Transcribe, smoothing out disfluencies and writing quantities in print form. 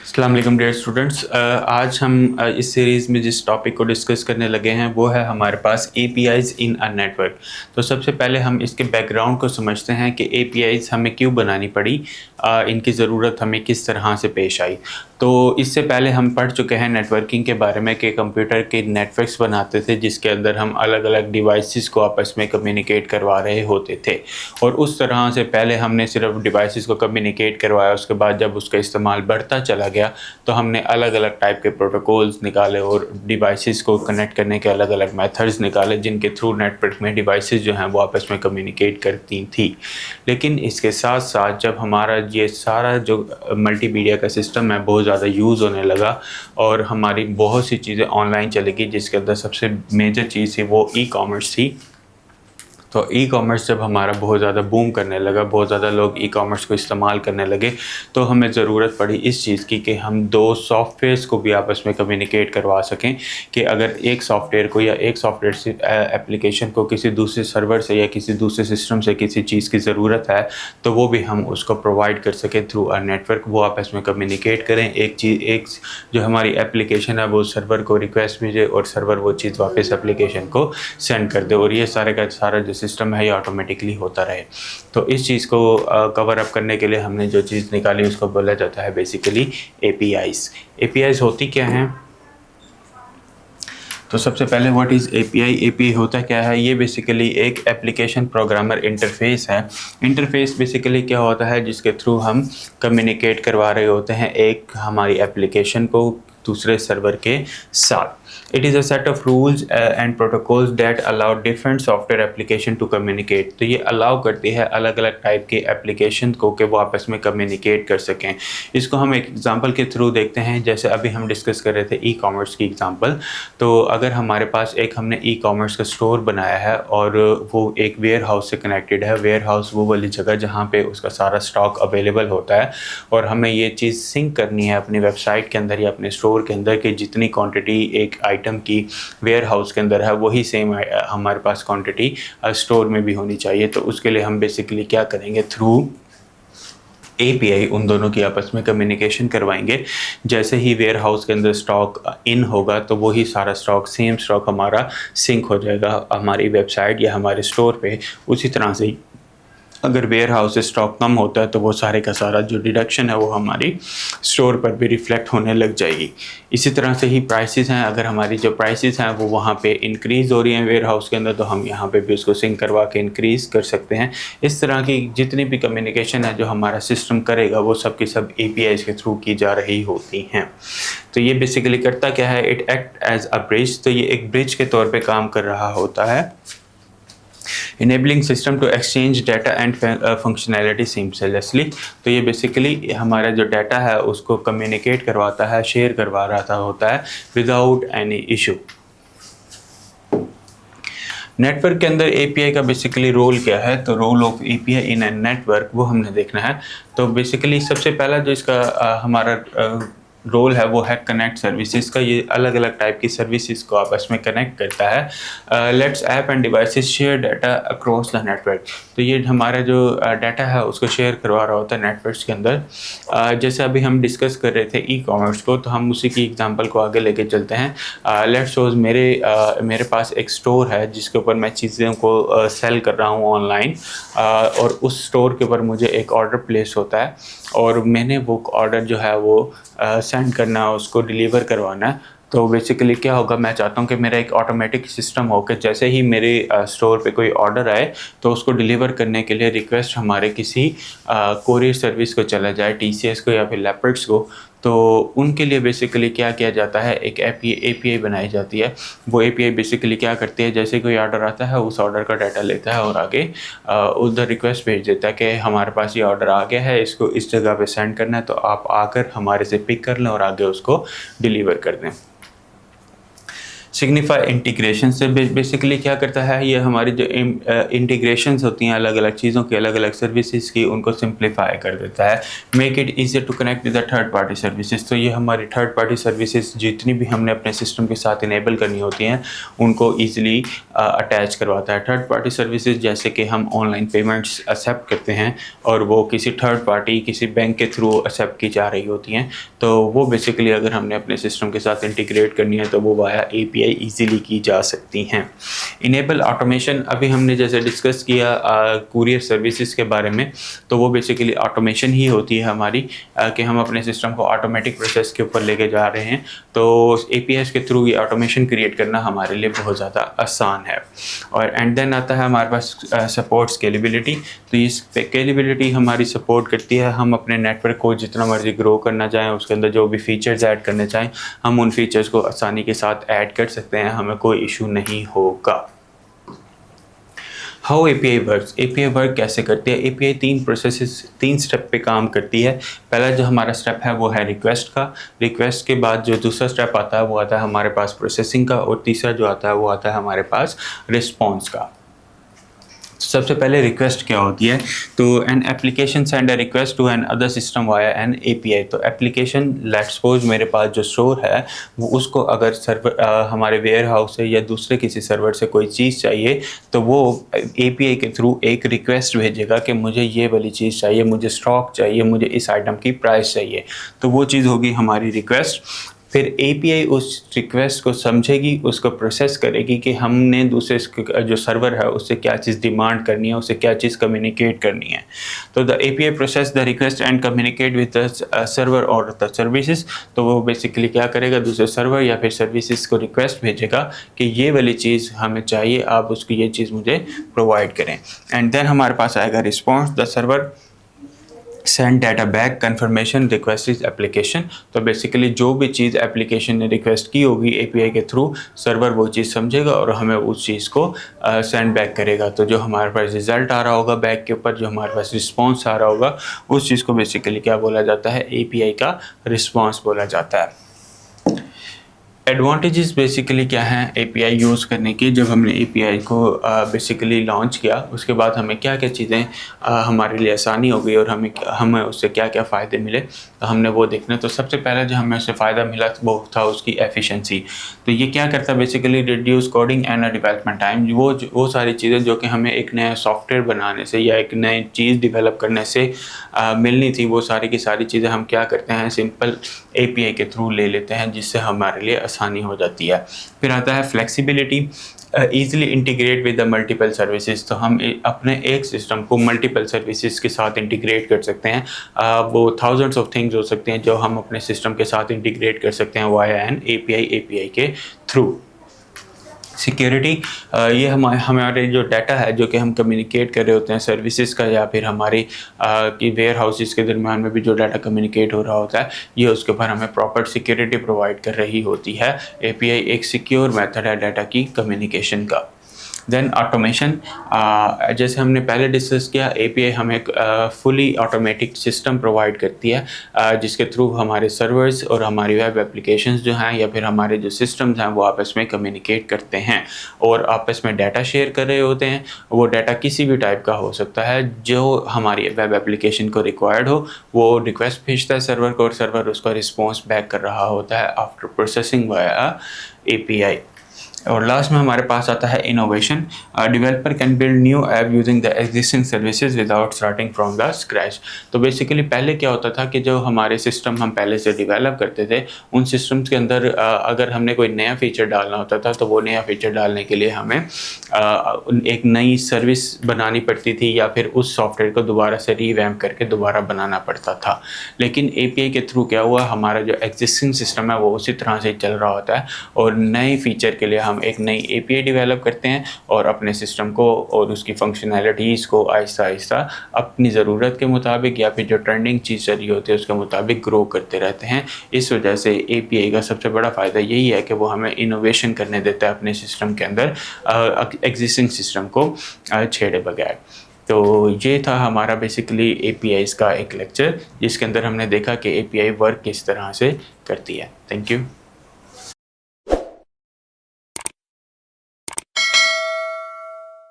अस्सलाम वालेकुम dear students. आज हम इस सीरीज़ में जिस टॉपिक को डिस्कस करने लगे हैं वो है हमारे पास एपीआईज़ इन अ नेटवर्क। तो सबसे पहले हम इसके बैकग्राउंड को समझते हैं कि एपीआईज़ हमें क्यों बनानी पड़ी, इनकी ज़रूरत हमें किस तरह से पेश आई। तो इससे पहले हम पढ़ चुके हैं नेटवर्किंग के बारे में कि कंप्यूटर के नेटवर्क्स बनाते थे जिसके अंदर हम अलग अलग डिवाइसेस को आपस में कम्युनिकेट करवा रहे होते थे। और उस तरह से पहले हमने सिर्फ डिवाइसेस को कम्युनिकेट करवाया, उसके बाद जब उसका इस्तेमाल बढ़ता चला गया तो हमने अलग अलग टाइप के प्रोटोकॉल्स निकाले और डिवाइसेस को कनेक्ट करने के अलग अलग मेथड्स निकाले जिनके थ्रू नेटवर्क में डिवाइसेस जो हैं वो आपस में कम्युनिकेट करती थी। लेकिन इसके साथ साथ जब हमारा ये सारा जो मल्टीमीडिया का सिस्टम है बहुत ज़्यादा यूज़ होने लगा और हमारी बहुत सी चीज़ें ऑनलाइन चलेगी, जिसके अंदर सबसे मेजर चीज़ थी वो ई कॉमर्स थी। तो ई कॉमर्स जब हमारा बहुत ज़्यादा बूम करने लगा, बहुत ज़्यादा लोग ई कॉमर्स को इस्तेमाल करने लगे, तो हमें ज़रूरत पड़ी इस चीज़ की कि हम दो सॉफ्टवेयर्स को भी आपस में कम्युनिकेट करवा सकें। कि अगर एक सॉफ्टवेयर को या एक सॉफ्टवेयर से एप्लीकेशन को किसी दूसरे सर्वर से या किसी दूसरे सिस्टम से किसी चीज़ की ज़रूरत है तो वो भी हम उसको प्रोवाइड कर सकें थ्रू अ नेटवर्क, वो आपस में कम्युनिकेट करें। एक जो हमारी एप्लीकेशन है वो सर्वर को रिक्वेस्ट भेजे और सर्वर वो चीज़ वापस एप्लीकेशन को सेंड कर दे, और ये सारे का सारा जो सिस्टम है ये ऑटोमेटिकली होता रहे। तो इस चीज़ को कवर अप करने के लिए हमने जो चीज़ निकाली उसको बोला जाता है बेसिकली एपीआईज़। एपीआईज़ होती क्या हैं? तो सबसे पहले व्हाट इज़ एपीआई? एपीआई होता क्या है? ये बेसिकली एक एप्लीकेशन प्रोग्रामर इंटरफेस है। इंटरफेस बेसिकली क्या होता है जिसके थ्रू हम कम्युनिकेट करवा रहे होते हैं एक हमारी एप्लीकेशन को दूसरे सर्वर के साथ। It is a set of rules and protocols that allow different software application to communicate। तो ये अलाउ करती है अलग अलग टाइप के एप्लीकेशन को कि वो आपस में कम्युनिकेट कर सकें। इसको हम एक एग्जांपल के थ्रू देखते हैं, जैसे अभी हम डिस्कस कर रहे थे ई कॉमर्स की एग्जांपल। तो अगर हमारे पास हमने ई कॉमर्स का स्टोर बनाया है और वो एक वेयर हाउस से कनेक्टेड है। वेयर हाउस वो वाली जगह जहाँ पे उसका सारा स्टॉक अवेलेबल होता है, और हमें ये चीज़ सिंक करनी है अपनी वेबसाइट के अंदर या अपने स्टोर के अंदर कि जितनी क्वांटिटी एक आइटम की वेयर हाउस के अंदर है वही सेम हमारे पास क्वांटिटी स्टोर में भी होनी चाहिए। तो उसके लिए हम बेसिकली क्या करेंगे, थ्रू एपीआई उन दोनों की आपस में कम्युनिकेशन करवाएंगे। जैसे ही वेयर हाउस के अंदर स्टॉक इन होगा तो वही सारा स्टॉक, सेम स्टॉक हमारा सिंक हो जाएगा हमारी वेबसाइट या हमारे स्टोर पे। उसी तरह से अगर वेयर हाउस से स्टॉक कम होता है तो वो सारे का सारा जो डिडक्शन है वो हमारी स्टोर पर भी रिफ्लेक्ट होने लग जाएगी। इसी तरह से ही प्राइसेस हैं, अगर हमारी जो प्राइसेस हैं वो वहाँ पे इंक्रीज़ हो रही हैं वेयर हाउस के अंदर तो हम यहाँ पे भी उसको सिंक करवा के इंक्रीज़ कर सकते हैं। इस तरह की जितनी भी कम्युनिकेशन है जो हमारा सिस्टम करेगा वो सब की सब एपीआईज़ के थ्रू की जा रही होती हैं। तो ये बेसिकली करता क्या है, it act as a bridge. तो ये एक ब्रिज के तौर पर काम कर रहा होता है, enabling system to exchange data and functionality seamlessly। तो ये बेसिकली हमारा जो डाटा है उसको कम्युनिकेट करवाता है, शेयर करवा रहा होता है विदाउट एनी इशू। नेटवर्क के अंदर एपीआई का बेसिकली रोल क्या है? तो role of API in a network वो हमने देखना है। तो बेसिकली सबसे पहला जो इसका हमारा रोल है वो है कनेक्ट सर्विसेज का। ये अलग अलग टाइप की सर्विसेज को आपस में कनेक्ट करता है। Let's app end devices share data across the network. तो ये हमारा जो डाटा है उसको शेयर करवा रहा होता है नेटवर्क्स के अंदर। जैसे अभी हम डिस्कस कर रहे थे ई कॉमर्स को, तो हम उसी की एग्जांपल को आगे लेके चलते हैं। लेट्स सपोज मेरे पास एक स्टोर है जिसके ऊपर मैं चीज़ों को सेल कर रहा हूँ ऑनलाइन, और उस स्टोर के ऊपर मुझे एक ऑर्डर प्लेस होता है और मैंने वो ऑर्डर जो है वो सेंड करना है, उसको डिलीवर करवाना है। तो बेसिकली क्या होगा, मैं चाहता हूँ कि मेरा एक ऑटोमेटिक सिस्टम हो कि जैसे ही मेरे स्टोर पे कोई ऑर्डर आए तो उसको डिलीवर करने के लिए रिक्वेस्ट हमारे किसी कोरियर सर्विस को चला जाए, टीसीएस को या फिर लेपर्ड्स को। तो उनके लिए बेसिकली क्या किया जाता है, एक एपीआई बनाई जाती है। वो एपीआई बेसिकली क्या करती है, जैसे कोई ऑर्डर आता है उस ऑर्डर का डाटा लेता है और आगे उधर रिक्वेस्ट भेज देता है कि हमारे पास ये ऑर्डर आ गया है, इसको इस जगह पे सेंड करना है, तो आप आकर हमारे से पिक कर लें और आगे उसको डिलीवर कर दें। सिग्निफाई इंटीग्रेशन से बेसिकली क्या करता है, ये हमारी जो इंटीग्रेशंस होती हैं अलग अलग चीज़ों की, अलग अलग सर्विसेज की, उनको सिंप्लीफाई कर देता है। Make it easy to connect with the third party services. तो ये हमारी थर्ड पार्टी सर्विसेज जितनी भी हमने अपने सिस्टम के साथ इनेबल करनी होती हैं उनको ईजिली अटैच करवाता है। थर्ड पार्टी सर्विसेज जैसे कि हम ऑनलाइन पेमेंट्स एक्सेप्ट करते हैं और वो किसी थर्ड पार्टी, किसी बैंक के थ्रू एक्सेप्ट की जा रही होती हैं, तो वो बेसिकली अगर हमने अपने सिस्टम के साथ इंटीग्रेट करनी है तो वो वाया API ईजिली की जा सकती हैं। इनेबल ऑटोमेशन, अभी हमने जैसे डिस्कस किया कुरियर सर्विसेज के बारे में, तो वो बेसिकली ऑटोमेशन ही होती है हमारी कि हम अपने सिस्टम को ऑटोमेटिक प्रोसेस के ऊपर लेके जा रहे हैं, तो APIs के थ्रू ये ऑटोमेशन क्रिएट करना हमारे लिए बहुत ज़्यादा आसान है। और एंड देन आता है हमारे पास सपोर्ट स्केलेबिलिटी। तो ये स्केलेबिलिटी हमारी सपोर्ट करती है, हम अपने नेटवर्क को जितना मर्जी ग्रो करना चाहें, उसके अंदर जो भी फीचर्स ऐड करने चाहें हम उन फीचर्स को आसानी के साथ ऐड कर सकते हैं, हमें कोई इशू नहीं होगा। How API works, API work कैसे करती है? API तीन स्टेप पे काम करती है। पहला जो हमारा स्टेप है वो है रिक्वेस्ट का। रिक्वेस्ट के बाद जो दूसरा स्टेप आता है वो आता है हमारे पास प्रोसेसिंग का, और तीसरा जो आता है वो आता है हमारे पास रिस्पॉन्स का। सबसे पहले रिक्वेस्ट क्या होती है? तो an application send a request to an other system via an API। तो एप्लीकेशन, लेट्स सपोज मेरे पास जो स्टोर है वो, उसको अगर सर्वर हमारे वेयर हाउस से या दूसरे किसी सर्वर से कोई चीज़ चाहिए तो वो API के थ्रू एक रिक्वेस्ट भेजेगा कि मुझे ये वाली चीज़ चाहिए, मुझे स्टॉक चाहिए, मुझे इस आइटम की प्राइस चाहिए। तो वो चीज़ होगी हमारी रिक्वेस्ट। फिर API उस रिक्वेस्ट को समझेगी, उसको प्रोसेस करेगी कि हमने दूसरे जो सर्वर है उससे क्या चीज़ डिमांड करनी है, उससे क्या चीज़ कम्युनिकेट करनी है। तो the API process the request and communicate with the server और द सर्विसेज। तो वो बेसिकली क्या करेगा, दूसरे सर्वर या फिर सर्विसेज को रिक्वेस्ट भेजेगा कि ये वाली चीज़ हमें चाहिए, आप उसकी ये चीज़ मुझे प्रोवाइड करें। एंड देन हमारे पास आएगा response. The server send data back confirmation request is application. तो बेसिकली जो भी चीज़ एप्लीकेशन ने रिक्वेस्ट की होगी API के थ्रू, सर्वर वो चीज़ समझेगा और हमें उस चीज़ को सेंड बैक करेगा। तो जो हमारे पास रिजल्ट आ रहा होगा बैक के ऊपर, जो हमारे पास रिस्पॉन्स आ रहा होगा, उस चीज़ को बेसिकली क्या बोला जाता है, API का रिस्पॉन्स बोला जाता है। एडवांटेजेस बेसिकली क्या हैं API यूज़ करने की? जब हमने API को बेसिकली लॉन्च किया उसके बाद हमें क्या क्या चीज़ें हमारे लिए आसानी हो गई और हमें उससे क्या क्या फ़ायदे मिले, तो हमने वो देखना। तो सबसे पहले जो हमें उससे फ़ायदा मिला वो था उसकी एफिशिएंसी। तो ये क्या करता है basically, reduce coding and development time. वो सारी चीज़ें जो कि हमें एक नया सॉफ्टवेयर बनाने से या एक नई चीज़ डेवलप करने से मिलनी थी, वो सारी की सारी चीज़ें हम क्या करते हैं, सिंपल API के थ्रू ले लेते हैं, जिससे हमारे लिए आसानी हो जाती है। फिर आता है flexibility, easily integrate with the multiple services. तो हम अपने एक सिस्टम को मल्टीपल सर्विसेज के साथ इंटीग्रेट कर सकते हैं। वो थाउजेंड्स ऑफ थिंग्स हो सकते हैं जो हम अपने सिस्टम के साथ इंटीग्रेट कर सकते हैं वाया एन API के थ्रू। सिक्योरिटी, ये हमारे जो डाटा है जो कि हम कम्युनिकेट कर रहे होते हैं सर्विसेज का, या फिर हमारी कि वेयर हाउसेस के दरम्यान में भी जो डाटा कम्युनिकेट हो रहा होता है, ये उसके ऊपर हमें प्रॉपर सिक्योरिटी प्रोवाइड कर रही होती है। API एक सिक्योर मेथड है डाटा की कम्युनिकेशन का। देन ऑटोमेशन, जैसे हमने पहले डिस्कस किया, API हमें एक फुली ऑटोमेटिक सिस्टम प्रोवाइड करती है जिसके थ्रू हमारे सर्वर्स और हमारी वेब एप्लीकेशंस जो हैं या फिर हमारे जो सिस्टम्स हैं वो आपस में कम्युनिकेट करते हैं और आपस में डाटा शेयर कर रहे होते हैं। वो डाटा किसी भी टाइप का हो सकता है, जो हमारी वेब एप्लीकेशन को रिक्वायर्ड हो, वो रिक्वेस्ट भेजता है सर्वर को और सर्वर उसका रिस्पॉन्स बैक कर रहा होता है आफ्टर प्रोसेसिंग वाया API। और लास्ट में हमारे पास आता है innovation. Developer can build new app using the existing services without starting from the scratch. तो बेसिकली पहले क्या होता था कि जो हमारे सिस्टम हम पहले से डेवलप करते थे, उन सिस्टम्स के अंदर अगर हमने कोई नया फीचर डालना होता था तो वो नया फीचर डालने के लिए हमें एक नई सर्विस बनानी पड़ती थी या फिर उस सॉफ्टवेयर को दोबारा से रीवैम्प करके दोबारा बनाना पड़ता था। लेकिन API के थ्रू क्या हुआ, हमारा जो एग्जिस्टिंग सिस्टम है वो उसी तरह से चल रहा होता है और नए फीचर के लिए हम एक नई API डेवलप करते हैं और अपने सिस्टम को और उसकी फंक्शनैलिटीज़ को आहिस्ता आहिस्ता अपनी ज़रूरत के मुताबिक या फिर जो ट्रेंडिंग चीज़ चल रही होती है उसके मुताबिक ग्रो करते रहते हैं। इस वजह से API का सबसे बड़ा फ़ायदा यही है कि वो हमें इनोवेशन करने देता है अपने सिस्टम के अंदर एग्जिस्टिंग सिस्टम को छेड़े बगैर। तो ये था हमारा बेसिकली APIs का एक लेक्चर जिसके अंदर हमने देखा कि API वर्क किस तरह से करती है। Thank you.